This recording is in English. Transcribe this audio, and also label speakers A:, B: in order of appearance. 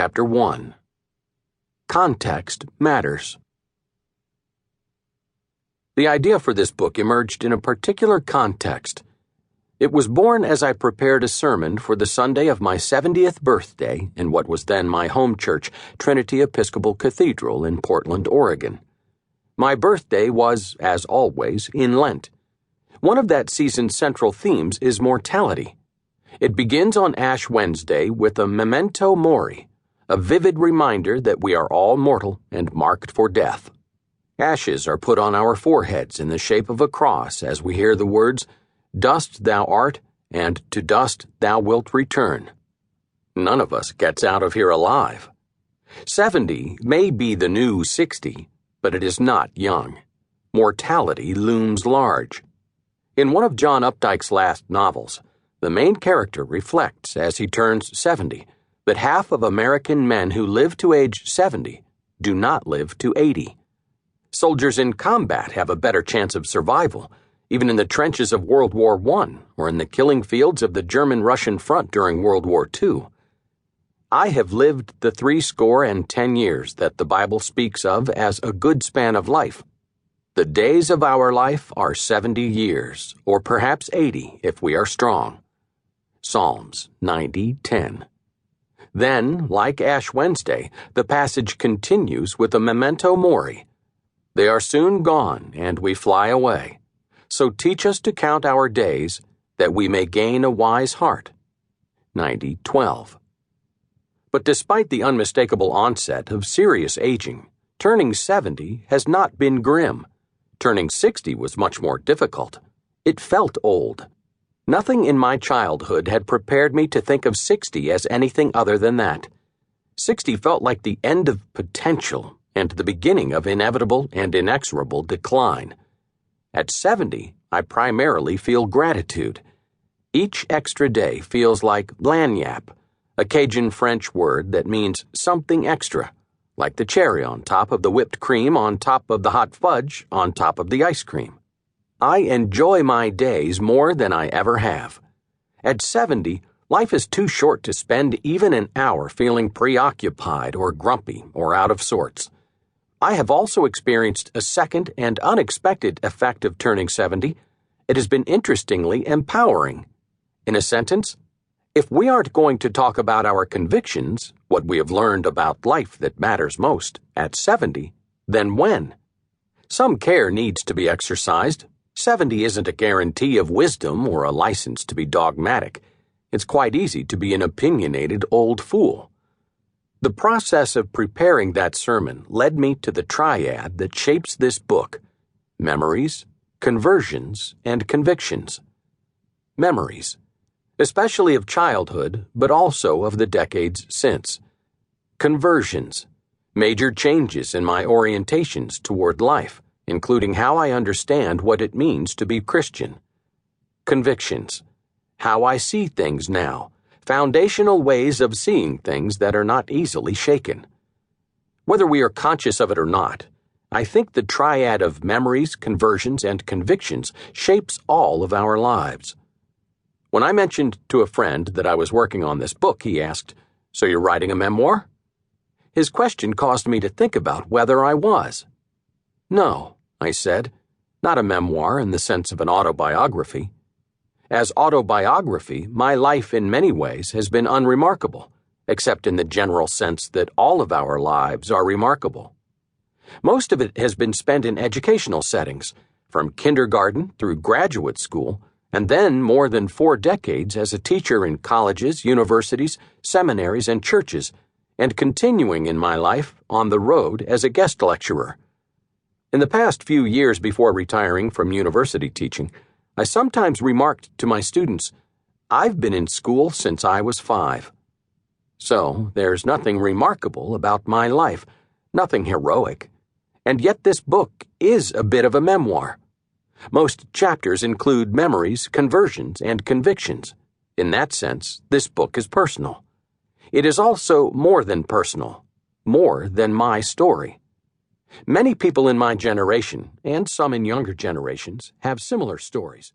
A: Chapter 1. Context Matters. The idea for this book emerged in a particular context. It was born as I prepared a sermon for the Sunday of my 70th birthday in what was then my home church, Trinity Episcopal Cathedral in Portland, Oregon. My birthday was, as always, in Lent. One of that season's central themes is mortality. It begins on Ash Wednesday with a memento mori, a vivid reminder that we are all mortal and marked for death. Ashes are put on our foreheads in the shape of a cross as we hear the words, "Dust thou art, and to dust thou wilt return." None of us gets out of here alive. 70 may be the new 60, but it is not young. Mortality looms large. In one of John Updike's last novels, the main character reflects as he turns 70 that half of American men who live to age 70 do not live to 80. Soldiers in combat have a better chance of survival, even in the trenches of World War I or in the killing fields of the German-Russian front during World War II. I have lived the 70 years that the Bible speaks of as a good span of life. The days of our life are 70 years, or perhaps 80 if we are strong. Psalms 90:10. Then, like Ash Wednesday, the passage continues with a memento mori. They are soon gone, and we fly away. So teach us to count our days, that we may gain a wise heart. 90:12. But despite the unmistakable onset of serious aging, turning 70 has not been grim. Turning 60 was much more difficult. It felt old. Nothing in my childhood had prepared me to think of 60 as anything other than that. 60 felt like the end of potential and the beginning of inevitable and inexorable decline. At 70, I primarily feel gratitude. Each extra day feels like lagniappe, a Cajun French word that means something extra, like the cherry on top of the whipped cream on top of the hot fudge on top of the ice cream. I enjoy my days more than I ever have. At 70, life is too short to spend even an hour feeling preoccupied or grumpy or out of sorts. I have also experienced a second and unexpected effect of turning 70. It has been interestingly empowering. In a sentence, if we aren't going to talk about our convictions, what we have learned about life that matters most, at 70, then when? Some care needs to be exercised. 70 isn't a guarantee of wisdom or a license to be dogmatic. It's quite easy to be an opinionated old fool. The process of preparing that sermon led me to the triad that shapes this book: memories, conversions, and convictions. Memories, especially of childhood, but also of the decades since. Conversions, major changes in my orientations toward life, including how I understand what it means to be Christian. Convictions, how I see things now, foundational ways of seeing things that are not easily shaken. Whether we are conscious of it or not, I think the triad of memories, conversions, and convictions shapes all of our lives. When I mentioned to a friend that I was working on this book, he asked, "So you're writing a memoir?" His question caused me to think about whether I was. "No," I said, "not a memoir in the sense of an autobiography. As autobiography, my life in many ways has been unremarkable, except in the general sense that all of our lives are remarkable. Most of it has been spent in educational settings, from kindergarten through graduate school, and then more than 4 decades as a teacher in colleges, universities, seminaries, and churches, and continuing in my life on the road as a guest lecturer. In the past few years before retiring from university teaching, I sometimes remarked to my students, "I've been in school since I was 5. So there's nothing remarkable about my life, nothing heroic. And yet this book is a bit of a memoir. Most chapters include memories, conversions, and convictions. In that sense, this book is personal. It is also more than personal, more than my story. Many people in my generation, and some in younger generations, have similar stories.